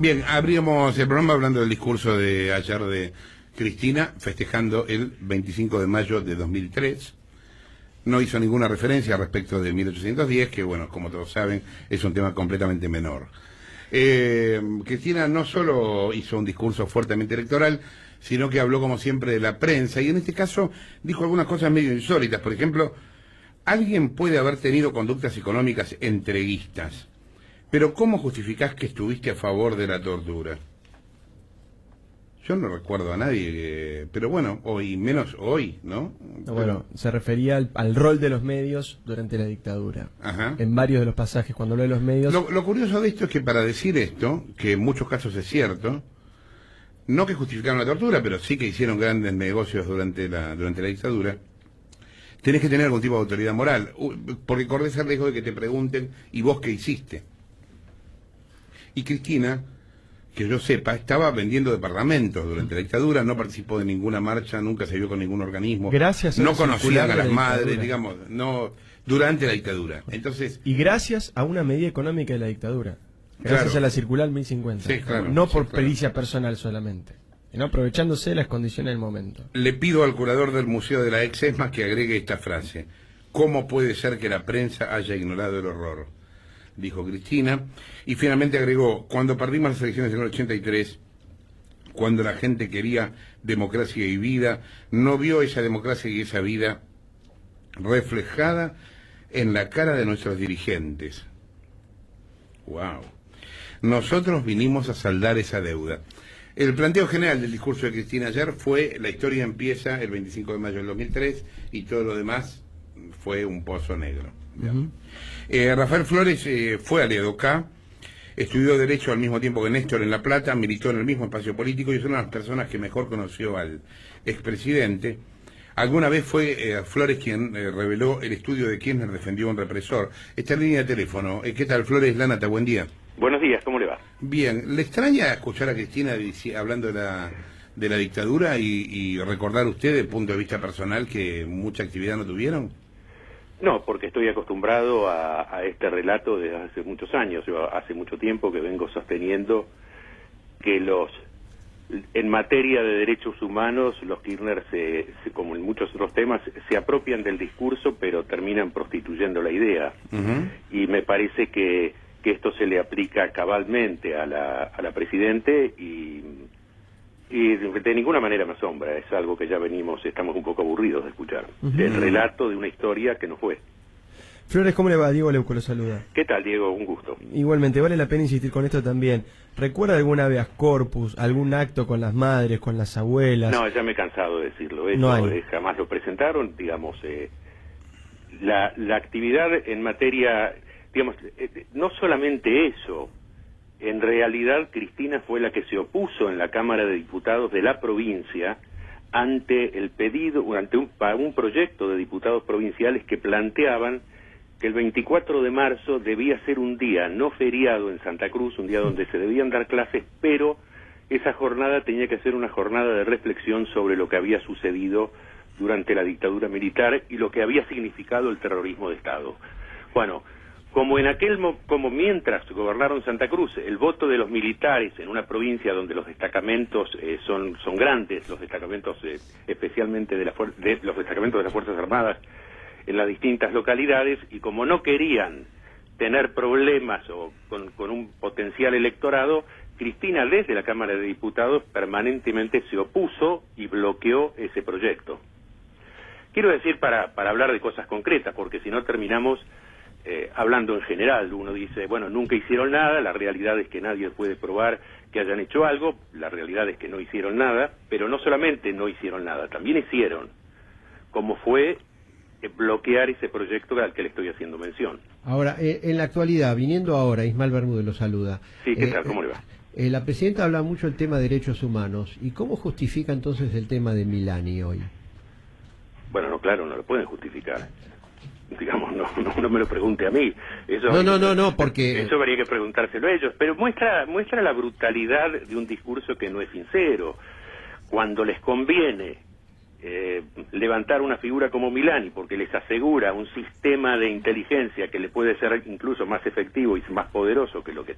Bien, abrimos el programa hablando del discurso de ayer de Cristina, festejando el 25 de mayo de 2003. No hizo ninguna referencia respecto de 1810, que bueno, como todos saben, es un tema completamente menor. Cristina no solo hizo un discurso fuertemente electoral, sino que habló como siempre de la prensa, y en este caso dijo algunas cosas medio insólitas. Por ejemplo, alguien puede haber tenido conductas económicas entreguistas, pero ¿cómo justificás que estuviste a favor de la tortura? Yo no recuerdo a nadie, pero bueno, hoy, menos hoy, ¿no? Bueno, se refería al rol de los medios durante la dictadura. Ajá. En varios de los pasajes, cuando habló de los medios... Lo curioso de esto es que para decir esto, que en muchos casos es cierto, no que justificaron la tortura, pero sí que hicieron grandes negocios durante la dictadura, tenés que tener algún tipo de autoridad moral, porque corres el riesgo de que te pregunten, ¿y vos qué hiciste? Y Cristina, que yo sepa, estaba vendiendo departamentos durante la dictadura, no participó de ninguna marcha, nunca se vio con ningún organismo, gracias a no conocían a las madres, dictadura, digamos, no durante la dictadura. Entonces, y gracias a una medida económica de la dictadura, gracias claro, a la circular 1050, sí, claro, no sí, por claro, pericia personal solamente, sino aprovechándose de las condiciones del momento. Le pido al curador del Museo de la Ex-ESMA que agregue esta frase: ¿cómo puede ser que la prensa haya ignorado el horror?, dijo Cristina, y finalmente agregó: cuando perdimos las elecciones en el 83, cuando la gente quería democracia y vida, no vio esa democracia y esa vida reflejada en la cara de nuestros dirigentes. Wow. Nosotros vinimos a saldar esa deuda. El planteo general del discurso de Cristina ayer fue: la historia empieza el 25 de mayo del 2003 y todo lo demás fue un pozo negro. Rafael Flores fue al EDOCA, estudió Derecho al mismo tiempo que Néstor en La Plata, militó en el mismo espacio político y es una de las personas que mejor conoció al expresidente. Alguna vez fue Flores quien reveló el estudio de Kirchner defendió a un represor. Esta línea de teléfono. ¿Qué tal, Flores? Lánata, buen día. Buenos días, ¿cómo le va? Bien. ¿Le extraña escuchar a Cristina hablando de la dictadura y recordar usted, desde el punto de vista personal, que mucha actividad no tuvieron? No, porque estoy acostumbrado a este relato desde hace muchos años. Yo hace mucho tiempo que vengo sosteniendo que en materia de derechos humanos, los Kirchner, como en muchos otros temas, se apropian del discurso, pero terminan prostituyendo la idea. Y me parece que esto se le aplica cabalmente a la Presidente y de ninguna manera me asombra. Es algo que ya estamos un poco aburridos de escuchar. El relato de una historia que no fue. Flores, ¿cómo le va? Diego Leuco lo saluda. ¿Qué tal, Diego? Un gusto. Igualmente, vale la pena insistir con esto también. ¿Recuerda alguna habeas corpus, algún acto con las madres, con las abuelas? No, ya me he cansado de decirlo. Eso no hay. Jamás lo presentaron, digamos. La actividad en materia, digamos, no solamente eso. En realidad, Cristina fue la que se opuso en la Cámara de Diputados de la provincia ante el pedido, ante un proyecto de diputados provinciales que planteaban que el 24 de marzo debía ser un día no feriado en Santa Cruz, un día donde se debían dar clases, pero esa jornada tenía que ser una jornada de reflexión sobre lo que había sucedido durante la dictadura militar y lo que había significado el terrorismo de Estado. Bueno, como mientras gobernaron Santa Cruz, el voto de los militares en una provincia donde los destacamentos son grandes, los destacamentos especialmente los destacamentos de las Fuerzas Armadas en las distintas localidades, y como no querían tener problemas con un potencial electorado, Cristina desde la Cámara de Diputados permanentemente se opuso y bloqueó ese proyecto. Quiero decir, para hablar de cosas concretas, porque si no terminamos hablando en general. Uno dice, bueno, nunca hicieron nada, la realidad es que nadie puede probar que hayan hecho algo, la realidad es que no hicieron nada, pero no solamente no hicieron nada, también hicieron, como fue bloquear ese proyecto al que le estoy haciendo mención. Ahora, en la actualidad, viniendo ahora, Ismael Bermúdez lo saluda. Sí, ¿qué tal? ¿Cómo le va? La presidenta habla mucho del tema de derechos humanos. ¿Y cómo justifica entonces el tema de Milani hoy? Bueno, no, claro, no lo pueden justificar. Digamos, no me lo pregunte a mí. Eso, no, porque... Eso habría que preguntárselo a ellos. Pero muestra la brutalidad de un discurso que no es sincero. Cuando les conviene levantar una figura como Milani, porque les asegura un sistema de inteligencia que le puede ser incluso más efectivo y más poderoso que lo que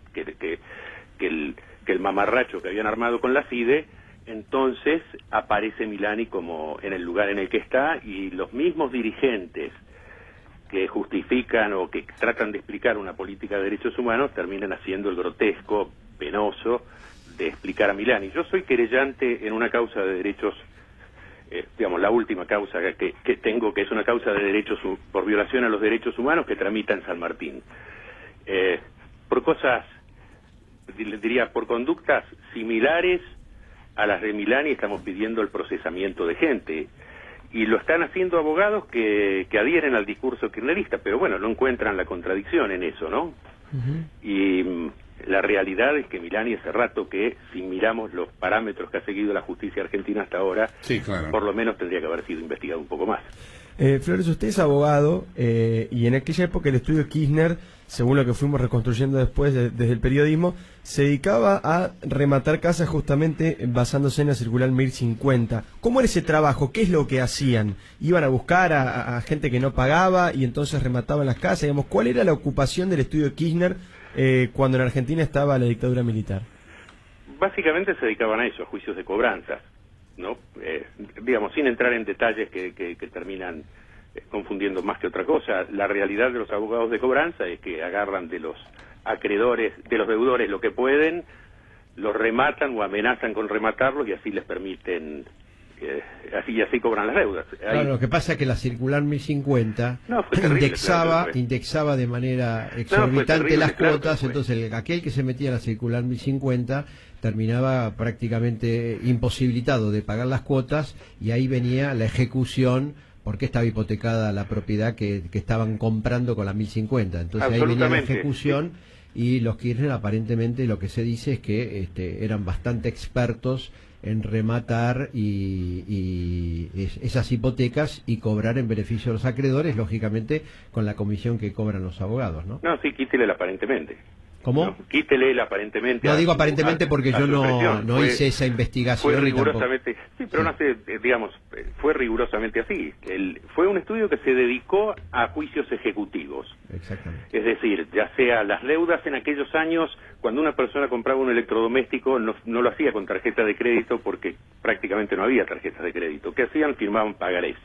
el mamarracho que habían armado con la FIDE. Entonces aparece Milani como en el lugar en el que está, y los mismos dirigentes que justifican o que tratan de explicar una política de derechos humanos terminan haciendo el grotesco, penoso, de explicar a Milani. Yo soy querellante en una causa de derechos, digamos, la última causa que tengo, que es una causa de derechos por violación a los derechos humanos que tramita en San Martín. Por cosas, diría, por conductas similares a las de Milani estamos pidiendo el procesamiento de gente, y lo están haciendo abogados que adhieren al discurso kirchnerista, pero bueno, no encuentran la contradicción en eso, ¿no? Y la realidad es que Milani hace rato que, si miramos los parámetros que ha seguido la justicia argentina hasta ahora, sí, claro, por lo menos tendría que haber sido investigado un poco más. Flores, usted es abogado, y en aquella época el estudio Kirchner, según lo que fuimos reconstruyendo después desde el periodismo, se dedicaba a rematar casas justamente basándose en la circular 1050. ¿Cómo era ese trabajo? ¿Qué es lo que hacían? ¿Iban a buscar a gente que no pagaba y entonces remataban las casas? Digamos, ¿cuál era la ocupación del estudio Kirchner cuando en Argentina estaba la dictadura militar? Básicamente se dedicaban a eso, a juicios de cobranzas, ¿no? Digamos, sin entrar en detalles que terminan confundiendo más que otra cosa. La realidad de los abogados de cobranza es que agarran de los acreedores, de los deudores, lo que pueden, los rematan o amenazan con rematarlos, y así les permiten, así cobran las deudas. Claro, lo que pasa es que la circular 1050 indexaba de manera exorbitante las cuotas, claro, entonces aquel que se metía en la circular 1050 terminaba prácticamente imposibilitado de pagar las cuotas, y ahí venía la ejecución, porque estaba hipotecada la propiedad que estaban comprando con la 1050. Entonces ahí venía la ejecución, y los Kirchner aparentemente lo que se dice es que eran bastante expertos en rematar y esas hipotecas y cobrar en beneficio de los acreedores, lógicamente con la comisión que cobran los abogados, ¿no? No, sí, quítele el aparentemente. ¿Cómo? No, quítele el aparentemente. No digo aparentemente porque yo no hice esa investigación. Fue rigurosamente, sí, pero no sé, digamos, fue rigurosamente así. Fue un estudio que se dedicó a juicios ejecutivos. Exactamente. Es decir, ya sea las deudas en aquellos años, cuando una persona compraba un electrodoméstico, no lo hacía con tarjeta de crédito porque prácticamente no había tarjetas de crédito. ¿Qué hacían? Firmaban pagarés.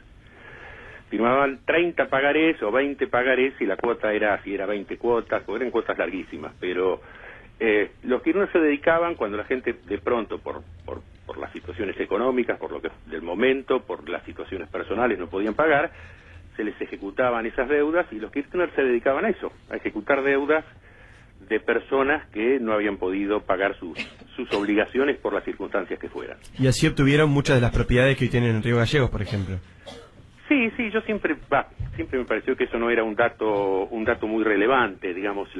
Firmaban 30 pagarés o 20 pagarés, y la cuota era, si era 20 cuotas, o eran cuotas larguísimas, pero los Kirchner se dedicaban, cuando la gente de pronto, por las situaciones económicas, por lo que del momento, por las situaciones personales no podían pagar, se les ejecutaban esas deudas, y los Kirchner se dedicaban a eso, a ejecutar deudas de personas que no habían podido pagar sus obligaciones por las circunstancias que fueran. Y así obtuvieron muchas de las propiedades que hoy tienen en Río Gallegos, por ejemplo. Sí, yo siempre me pareció que eso no era un dato muy relevante, digamos,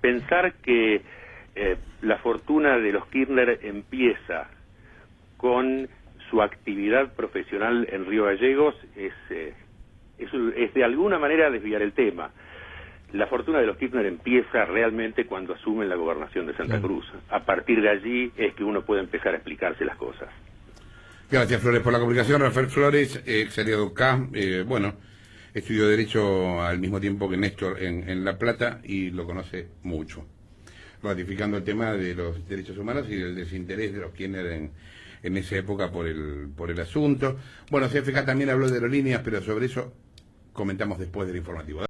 pensar que la fortuna de los Kirchner empieza con su actividad profesional en Río Gallegos es de alguna manera desviar el tema. La fortuna de los Kirchner empieza realmente cuando asumen la gobernación de Santa Cruz. A partir de allí es que uno puede empezar a explicarse las cosas. Gracias, Flores, por la comunicación. Rafael Flores, exaliado K, bueno, estudió Derecho al mismo tiempo que Néstor en La Plata, y lo conoce mucho, ratificando el tema de los derechos humanos y del desinterés de los Kirchner en esa época por el asunto. Bueno, CFK también habló de aerolíneas, pero sobre eso comentamos después del informativo.